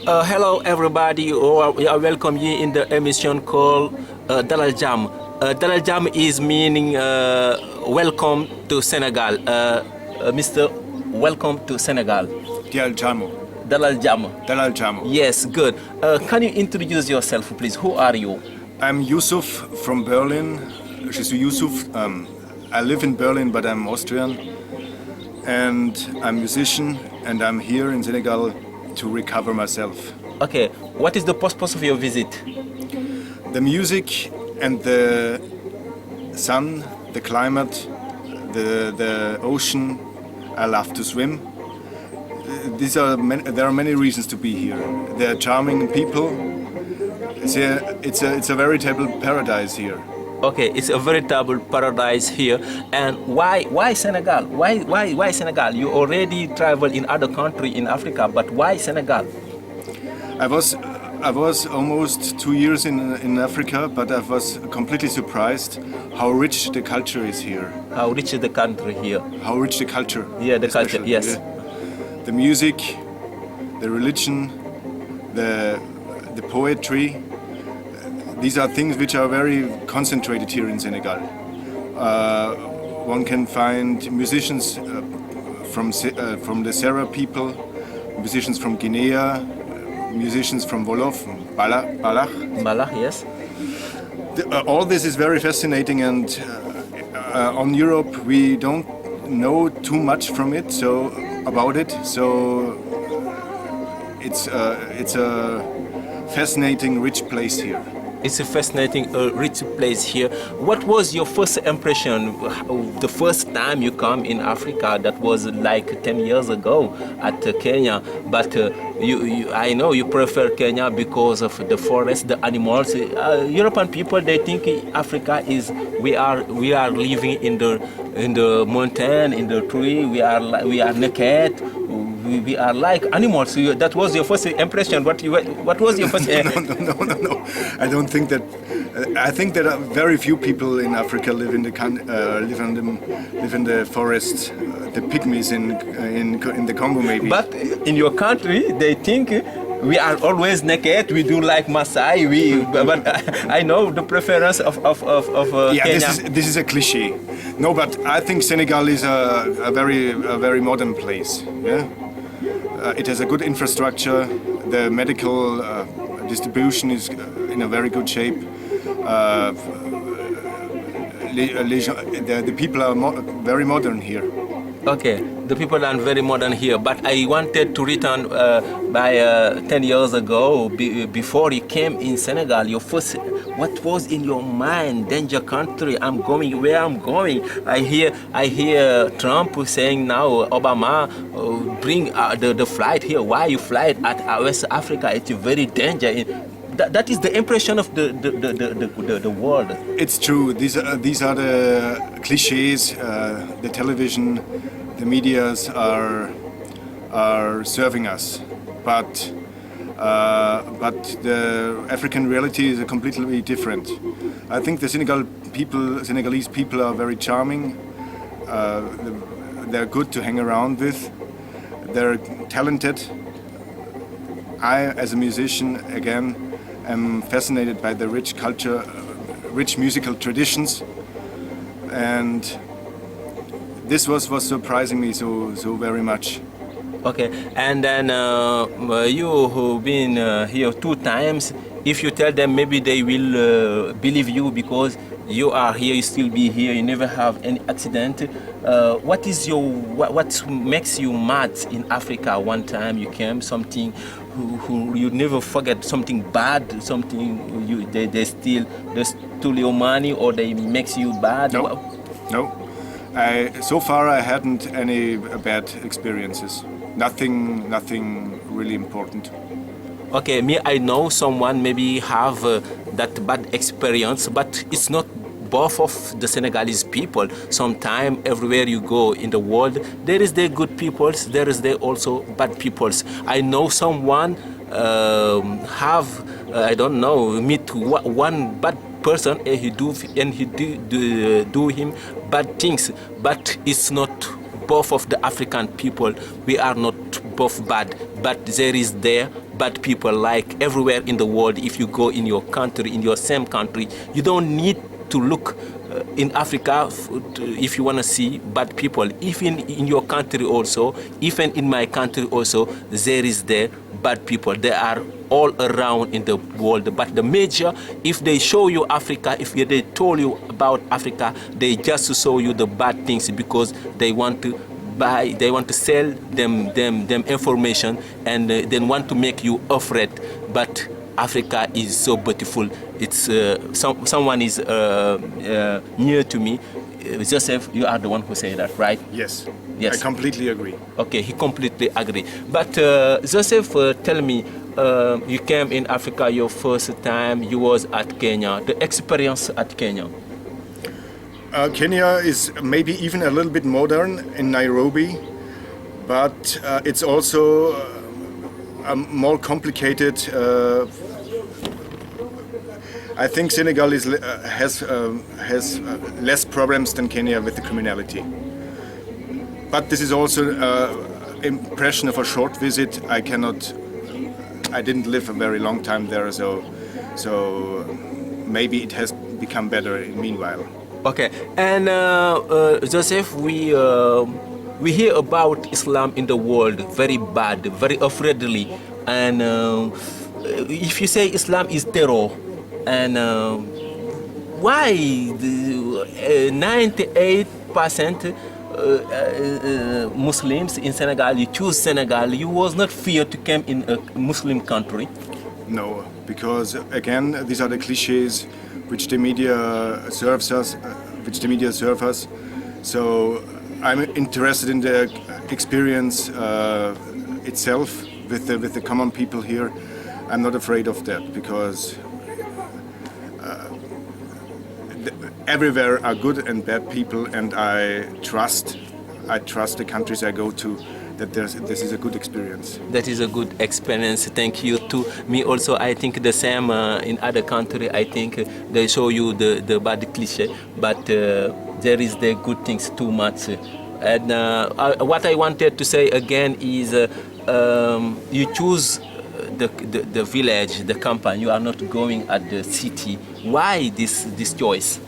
Hello everybody, we are welcome you in the emission called Dalal Jam. Dalal Jam is meaning welcome to Senegal. Mr. Welcome to Senegal. Dalal Jam. Dalal Jam. Dalal Jam. Yes, good. Can you introduce yourself, please? Who are you? I'm Yusuf from Berlin. Je suis Yusuf. I live in Berlin, but I'm Austrian. And I'm a musician, and I'm here in Senegal to recover myself. Okay, what is the purpose of your visit? The music and the sun, the climate, the ocean. I love to swim. There are many reasons to be here. They are charming people. It's a veritable paradise here. Okay, it's a veritable paradise here. And why Senegal? Why Senegal? You already traveled in other countries in Africa, but why Senegal? I was almost 2 years in Africa, but I was completely surprised how rich the culture is here. How rich is the country here? How rich the culture. Yeah, the culture, yes. Yeah. The music, the religion, the poetry. These are things which are very concentrated here in Senegal. One can find musicians from the Serra people, musicians from Guinea, musicians from Wolof, Balach. Balach, yes. All this is very fascinating, and on Europe we don't know too much about it. So it's a fascinating, rich place here. It's a fascinating, rich place here. What was your first impression the first time you come in Africa? That was like 10 years ago at Kenya. But I know you prefer Kenya because of the forest, the animals. European people, they think Africa is we are living in the mountain, in the tree. We are naked. We are like animals. So that was your first impression. What was your first? No. I don't think that. I think that very few people in Africa live in the forest. The pygmies in the Congo, maybe. But in your country, they think we are always naked. We do like Maasai. But I know the preference of Kenya. This is a cliche. No, but I think Senegal is a very modern place. Yeah. It has a good infrastructure. The medical distribution is in a very good shape. The people are very modern here. Okay, the people are very modern here. But I wanted to return by 10 years ago, before you came in Senegal. Your first, what was in your mind? Danger country. I'm going where I'm going. I hear Trump saying now Obama bring the flight here. Why you fly at West Africa? It's very dangerous. That is the impression of the world. It's true. These are the cliches. The television, the medias are serving us, but the African reality is completely different. I think the Senegalese people are very charming. They're good to hang around with. They're talented. I, as a musician, again, am fascinated by the rich culture, rich musical traditions, and this was surprising me so very much. Okay, and then you who've been here 2 times, if you tell them, maybe they will believe you because you are here, you still be here, you never have any accident. What makes you mad in Africa? One time you came, something who you never forget, something bad, something they stole your money, or they makes you bad? No. So far I hadn't any bad experiences. Nothing really important. Okay, I know someone maybe have that bad experience, but it's not both of the Senegalese people. Sometimes everywhere you go in the world, there is the good peoples, there is the also bad peoples. I know someone meet one bad person and he do him bad things, but it's not both of the African people, we are not both bad, but there is there bad people like everywhere in the world. If you go in your country, in your same country, you don't need to look in Africa if you want to see bad people. Even in your country also, even in my country also, there is there bad people. They are all around in the world. But the major, if they show you Africa, if they told you about Africa, they just show you the bad things because they want to buy, they want to sell them information, and they want to make you afraid. But Africa is so beautiful. It's someone is near to me. Joseph, you are the one who said that, right? Yes. Yes. I completely agree. Okay, he completely agree. But Joseph, tell me, you came in Africa your first time. You was at Kenya. The experience at Kenya. Kenya is maybe even a little bit modern in Nairobi, but it's also more complicated. I think Senegal has less problems than Kenya with the criminality. But this is also impression of a short visit. I didn't live a very long time there, so maybe it has become better meanwhile. Okay, and Joseph, we hear about Islam in the world very bad, very afraidly, and if you say Islam is terror, and why 98% Muslims in Senegal, you choose Senegal, you was not feared to come in a Muslim country? No, because again, these are the cliches which the media serves us, So I'm interested in the experience itself with the common people here. I'm not afraid of that because everywhere are good and bad people, and I trust the countries I go to that this is a good experience. That is a good experience. Thank you to me also. I think the same in other country. I think they show you the bad cliche, but there is the good things too much. And what I wanted to say again is you choose the village, the campaign. You are not going at the city. Why this choice?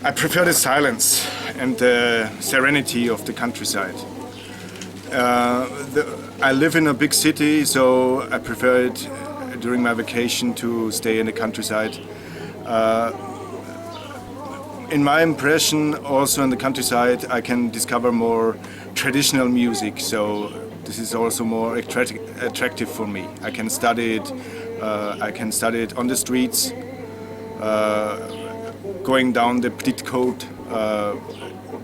I prefer the silence and the serenity of the countryside. I live in a big city, so I prefer it during my vacation to stay in the countryside. In my impression, also in the countryside, I can discover more traditional music, so this is also more attractive for me. I can study it. On the streets, going down the Petite Côte.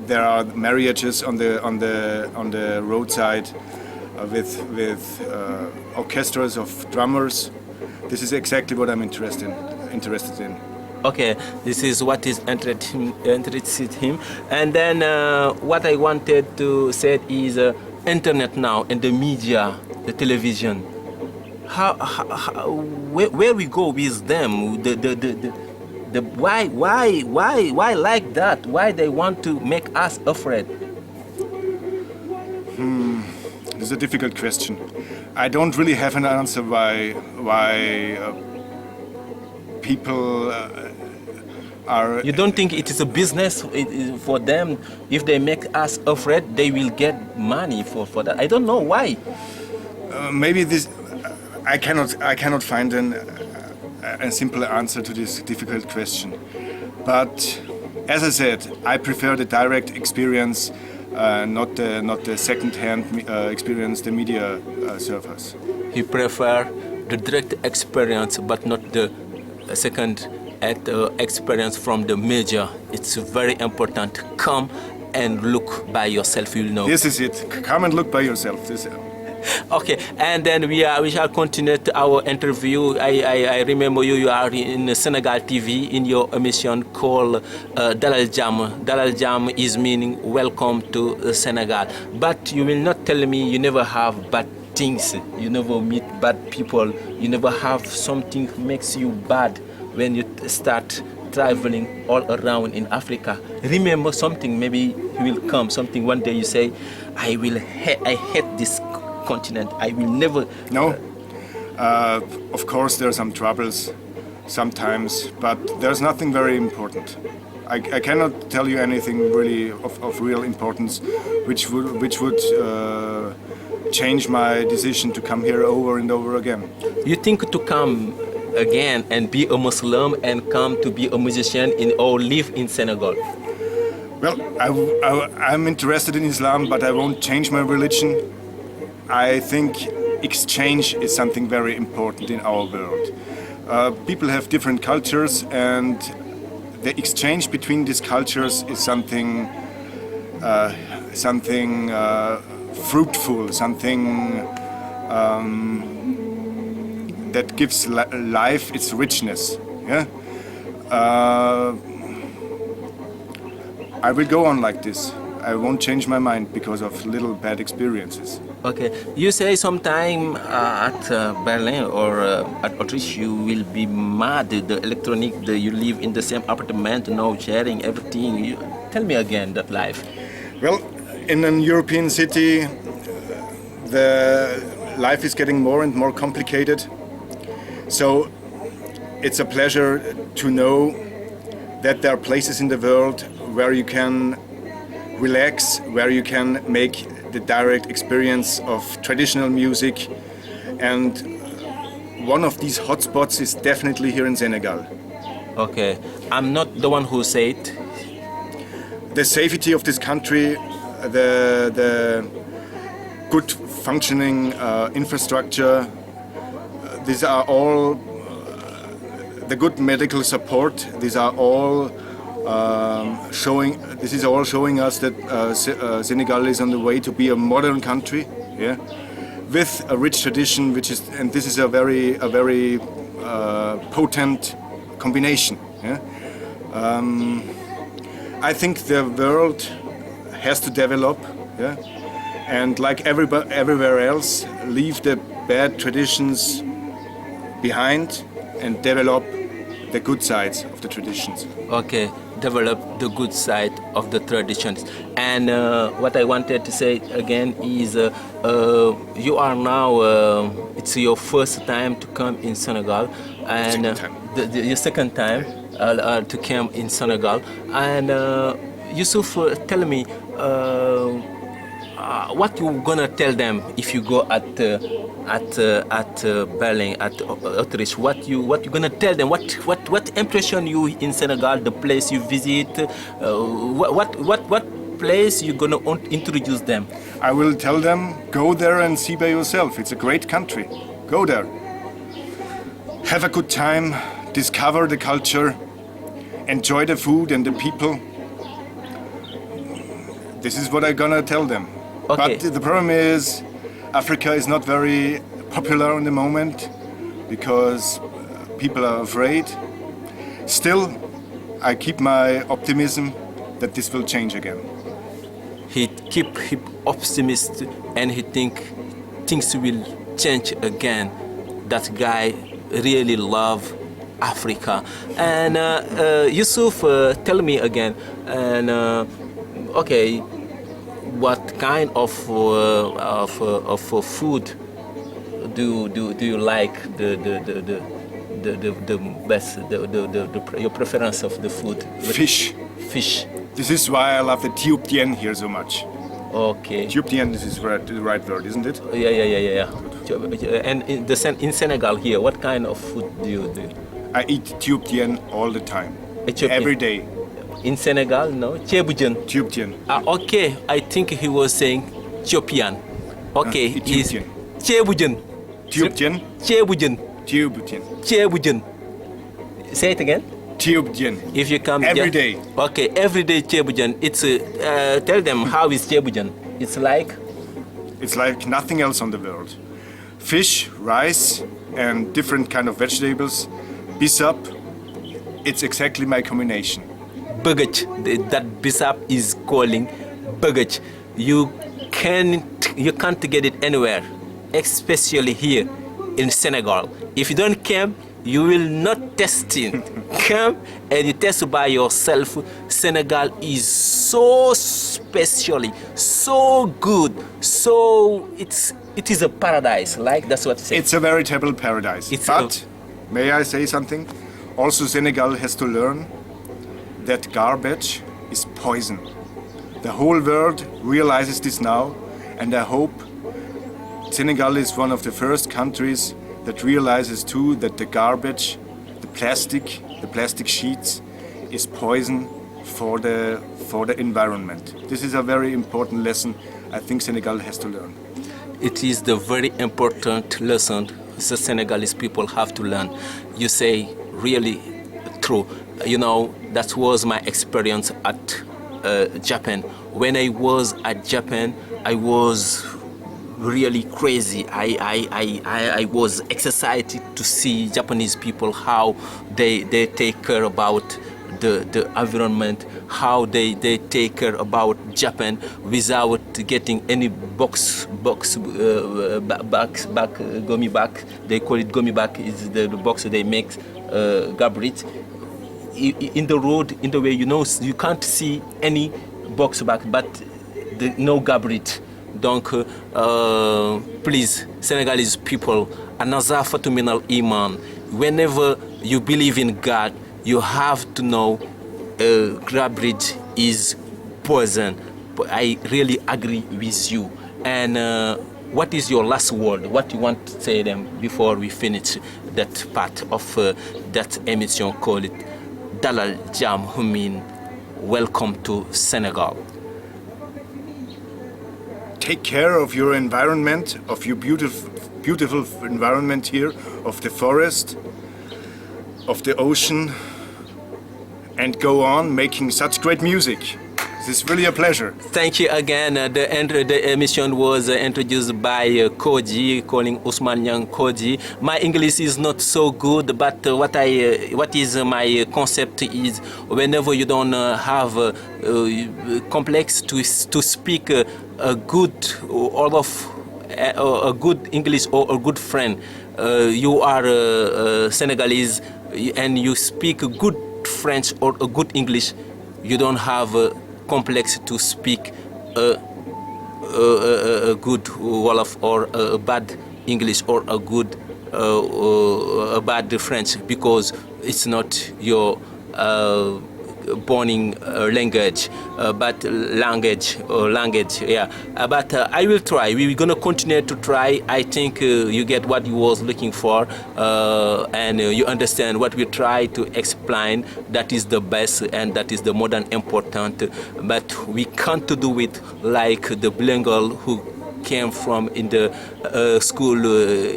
There are marriages on the roadside with orchestras of drummers. This is exactly what I'm interested in. Okay, this is what is interested him. And then what I wanted to say is internet now and the media, the television. Where we go with them? Why like that? Why they want to make us afraid? This is a difficult question. I don't really have an answer why people are. You don't think it is a business for them? If they make us afraid, they will get money for that. I don't know why. Maybe this. I cannot find a simple answer to this difficult question. But as I said, I prefer the direct experience, not the second-hand experience the media serve us. He prefer the direct experience, but not the second experience from the media. It's very important. Come and look by yourself. You'll know. This is it. Come and look by yourself. Okay, and then we shall continue our interview. I remember you are in SenegalTV in your emission called Dalal Jam. Dalal Jam is meaning welcome to Senegal. But you will not tell me you never have bad things. You never meet bad people. You never have something makes you bad when you start traveling all around in Africa, remember something, maybe you will come, something one day you say, I hate this continent, I will never... No, of course there are some troubles sometimes, but there's nothing very important. I cannot tell you anything really of real importance which would change my decision to come here over and over again. You think to come again and be a Muslim and come to be a musician or live in Senegal? Well, I'm interested in Islam, but I won't change my religion. I think exchange is something very important in our world. People have different cultures, and the exchange between these cultures is something fruitful, something that gives life its richness. Yeah? I will go on like this. I won't change my mind because of little bad experiences. Okay, you say sometime at Berlin or at Autriche you will be mad, the electronic, you live in the same apartment, no sharing, everything. Tell me again that life. Well, in an European city, the life is getting more and more complicated. So it's a pleasure to know that there are places in the world where you can relax, where you can make the direct experience of traditional music, and one of these hotspots is definitely here in Senegal. Okay, I'm not the one who said. The safety of this country, the good functioning infrastructure, these are all the good medical support. These are all showing. This is all showing us that Senegal is on the way to be a modern country, yeah, with a rich tradition, and this is a very potent combination. Yeah? I think the world has to develop, yeah, and like everywhere else, leave the bad traditions behind and develop the good sides of the traditions. Okay, develop the good side of the traditions. And what I wanted to say again is you are now, it's your first time to come in Senegal, and your second time to come in Senegal. And Yusuf, tell me, what you gonna tell them if you go at Berlin, at Autriche? What you gonna tell them? What impression you in Senegal? The place you visit? What place you gonna introduce them? I will tell them, go there and see by yourself. It's a great country. Go there. Have a good time. Discover the culture. Enjoy the food and the people. This is what I'm gonna tell them. Okay. But the problem is, Africa is not very popular in the moment because people are afraid. Still, I keep my optimism that this will change again. He keep optimist and he think things will change again. That guy really love Africa. And Yusuf, tell me again. And okay. What kind of food do you like the best? Your preference of the food? Fish. Fish. This is why I love the tien here so much. Okay. Tien, this is the right word, isn't it? Yeah. And in Senegal here, what kind of food do you do? I eat tien all the time. Every day. In Senegal, no? Tien. Okay, I think he was saying Ethiopian. Okay, he's Tien. Say it again. If you come every day. Okay, every day Tien. It's tell them how is Tien. It's like nothing else on the world. Fish, rice, and different kind of vegetables. Bisap. It's exactly my combination. Baggage, that Bissap is calling baggage. You can't get it anywhere, especially here in Senegal. If you don't come, you will not test it. Come and you test by yourself. Senegal is so specially, so good, so it is a paradise. Like that's what I say. It's a veritable paradise. But may I say something? Also, Senegal has to learn that garbage is poison. The whole world realizes this now, and I hope Senegal is one of the first countries that realizes too that the garbage, the plastic sheets, is poison for the environment. This is a very important lesson I think Senegal has to learn. It is the very important lesson the Senegalese people have to learn. You say really true. You know, that was my experience at Japan. When I was at Japan, I was really crazy. I was excited to see Japanese people, how they take care about the environment, how they take care about Japan without getting any gummy bag. They call it gummy bag. Is the box they make garbage. In the road, in the way, you know, you can't see any box bag, but no garbage. Donc, please, Senegalese people, another phenomenal iman. Whenever you believe in God, you have to know garbage is poison. I really agree with you. And what is your last word? What you want to say them before we finish that part of that emission called Dalal Jam, who mean welcome to Senegal. Take care of your environment, of your beautiful environment here, of the forest, of the ocean, and go on making such great music. This is really a pleasure. Thank you again. The emission was introduced by Koji, calling Usman Young Koji. My English is not so good, but what is my concept is whenever you don't have complex to speak a good a good English or a good friend, you are Senegalese and you speak good French or a good English, you don't have complex to speak a good Wolof or a bad English or a good a bad French, because it's not your born language, but language, yeah. But I will try. We're gonna continue to try. I think you get what you was looking for, and you understand what we try to explain. That is the best, and that is the more than important. But we can't do it like the bilingual who came from in the school,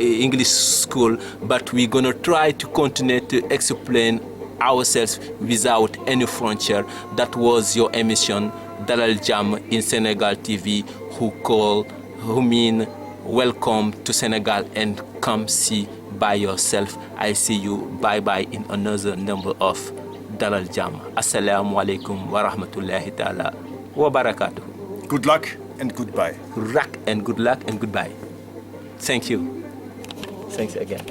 English school. But we're gonna try to continue to explain ourselves without any frontier. That was your emission Dalal Jam in SenegalTV, who mean welcome to Senegal and come see by yourself. I see you bye bye in another number of Dalal Jam. Assalamu alaikum wa rahmatullahi ta'ala wa barakatuh. Good luck and goodbye. Good luck and goodbye. Thank you. Thanks again.